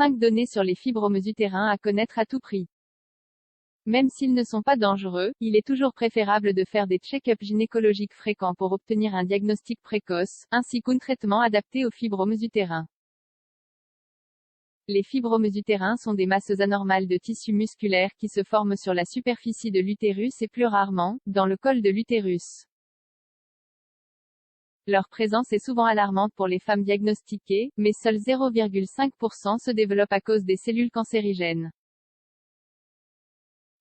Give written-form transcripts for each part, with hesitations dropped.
5 données sur les fibromes utérins à connaître à tout prix. Même s'ils ne sont pas dangereux, il est toujours préférable de faire des check-ups gynécologiques fréquents pour obtenir un diagnostic précoce, ainsi qu'un traitement adapté aux fibromes utérins. Les fibromes utérins sont des masses anormales de tissu musculaire qui se forment sur la superficie de l'utérus et plus rarement, dans le col de l'utérus. Leur présence est souvent alarmante pour les femmes diagnostiquées, mais seuls 0,5% se développent à cause des cellules cancérigènes.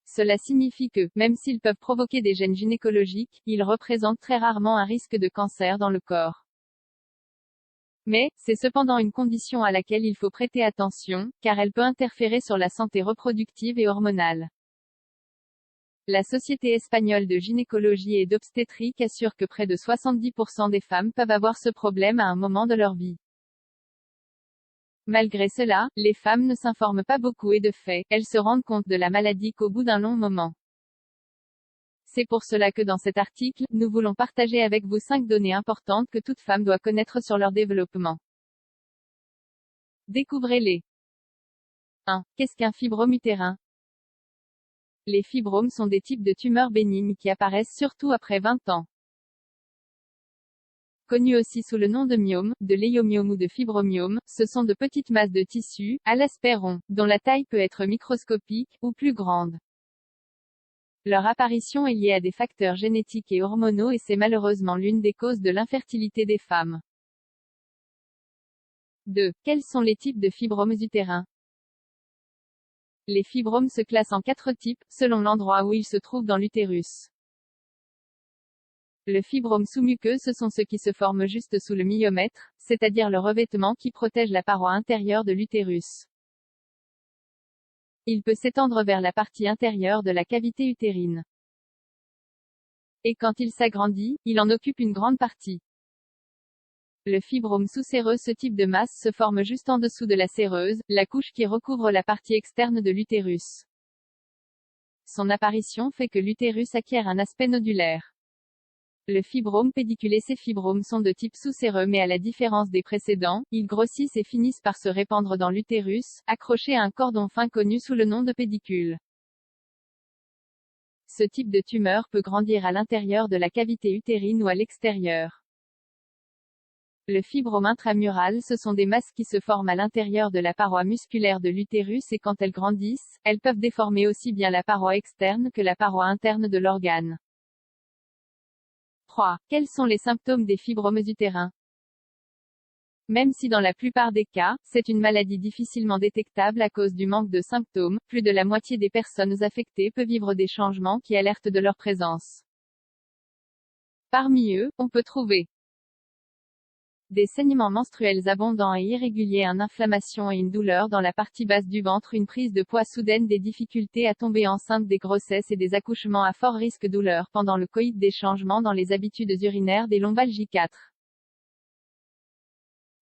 Cela signifie que, même s'ils peuvent provoquer des gènes gynécologiques, ils représentent très rarement un risque de cancer dans le corps. Mais, c'est cependant une condition à laquelle il faut prêter attention, car elle peut interférer sur la santé reproductive et hormonale. La Société espagnole de gynécologie et d'obstétrique assure que près de 70% des femmes peuvent avoir ce problème à un moment de leur vie. Malgré cela, les femmes ne s'informent pas beaucoup et de fait, elles se rendent compte de la maladie qu'au bout d'un long moment. C'est pour cela que dans cet article, nous voulons partager avec vous 5 données importantes que toute femme doit connaître sur leur développement. Découvrez-les. 1. Qu'est-ce qu'un fibrome utérin? Les fibromes sont des types de tumeurs bénignes qui apparaissent surtout après 20 ans. Connus aussi sous le nom de myome, de léomyome ou de fibromyome, ce sont de petites masses de tissu, à l'aspect rond, dont la taille peut être microscopique, ou plus grande. Leur apparition est liée à des facteurs génétiques et hormonaux et c'est malheureusement l'une des causes de l'infertilité des femmes. 2. Quels sont les types de fibromes utérins? Les fibromes se classent en 4 types, selon l'endroit où ils se trouvent dans l'utérus. Le fibrome sous-muqueux, ce sont ceux qui se forment juste sous le myomètre, c'est-à-dire le revêtement qui protège la paroi intérieure de l'utérus. Il peut s'étendre vers la partie intérieure de la cavité utérine. Et quand il s'agrandit, il en occupe une grande partie. Le fibrome sous-séreux, ce type de masse se forme juste en dessous de la séreuse, la couche qui recouvre la partie externe de l'utérus. Son apparition fait que l'utérus acquiert un aspect nodulaire. Le fibrome pédiculé. Ces fibromes sont de type sous-séreux mais à la différence des précédents, ils grossissent et finissent par se répandre dans l'utérus, accrochés à un cordon fin connu sous le nom de pédicule. Ce type de tumeur peut grandir à l'intérieur de la cavité utérine ou à l'extérieur. Le fibrome intramural, ce sont des masses qui se forment à l'intérieur de la paroi musculaire de l'utérus et quand elles grandissent, elles peuvent déformer aussi bien la paroi externe que la paroi interne de l'organe. 3. Quels sont les symptômes des fibromes utérins? Même si dans la plupart des cas, c'est une maladie difficilement détectable à cause du manque de symptômes, plus de la moitié des personnes affectées peuvent vivre des changements qui alertent de leur présence. Parmi eux, on peut trouver des saignements menstruels abondants et irréguliers, une inflammation et une douleur dans la partie basse du ventre, une prise de poids soudaine, des difficultés à tomber enceinte, des grossesses et des accouchements à fort risque, douleur pendant le coït, des changements dans les habitudes urinaires, des lombalgies. 4.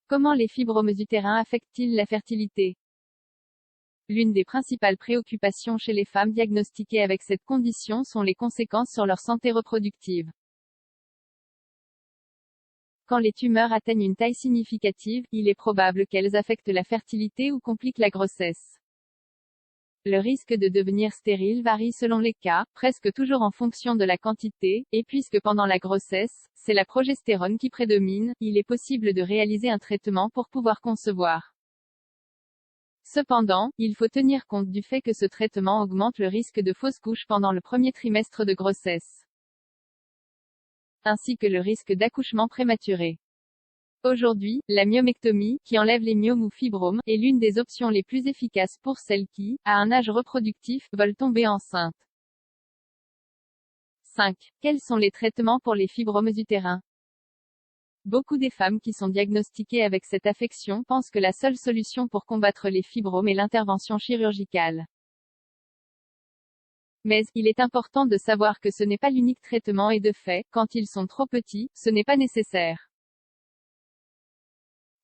Comment les fibromes utérins affectent-ils la fertilité? L'une des principales préoccupations chez les femmes diagnostiquées avec cette condition sont les conséquences sur leur santé reproductive. Quand les tumeurs atteignent une taille significative, il est probable qu'elles affectent la fertilité ou compliquent la grossesse. Le risque de devenir stérile varie selon les cas, presque toujours en fonction de la quantité, et puisque pendant la grossesse, c'est la progestérone qui prédomine, il est possible de réaliser un traitement pour pouvoir concevoir. Cependant, il faut tenir compte du fait que ce traitement augmente le risque de fausse couche pendant le premier trimestre de grossesse, ainsi que le risque d'accouchement prématuré. Aujourd'hui, la myomectomie, qui enlève les myomes ou fibromes, est l'une des options les plus efficaces pour celles qui, à un âge reproductif, veulent tomber enceintes. 5. Quels sont les traitements pour les fibromes utérins? Beaucoup des femmes qui sont diagnostiquées avec cette affection pensent que la seule solution pour combattre les fibromes est l'intervention chirurgicale. Mais, il est important de savoir que ce n'est pas l'unique traitement et de fait, quand ils sont trop petits, ce n'est pas nécessaire.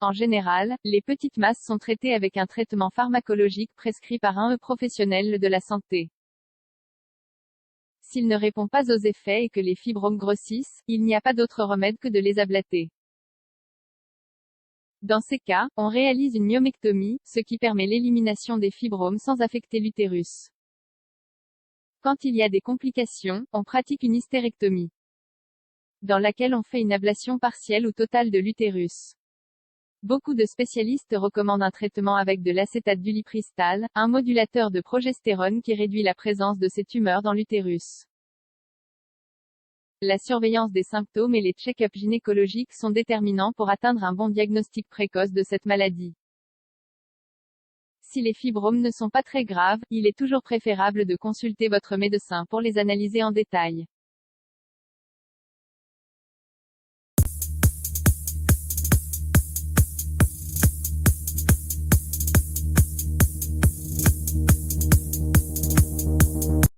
En général, les petites masses sont traitées avec un traitement pharmacologique prescrit par un professionnel de la santé. S'il ne répond pas aux effets et que les fibromes grossissent, il n'y a pas d'autre remède que de les ablater. Dans ces cas, on réalise une myomectomie, ce qui permet l'élimination des fibromes sans affecter l'utérus. Quand il y a des complications, on pratique une hystérectomie, dans laquelle on fait une ablation partielle ou totale de l'utérus. Beaucoup de spécialistes recommandent un traitement avec de l'acétate d'ulipristal, un modulateur de progestérone qui réduit la présence de ces tumeurs dans l'utérus. La surveillance des symptômes et les check-ups gynécologiques sont déterminants pour atteindre un bon diagnostic précoce de cette maladie. Si les fibromes ne sont pas très graves, il est toujours préférable de consulter votre médecin pour les analyser en détail.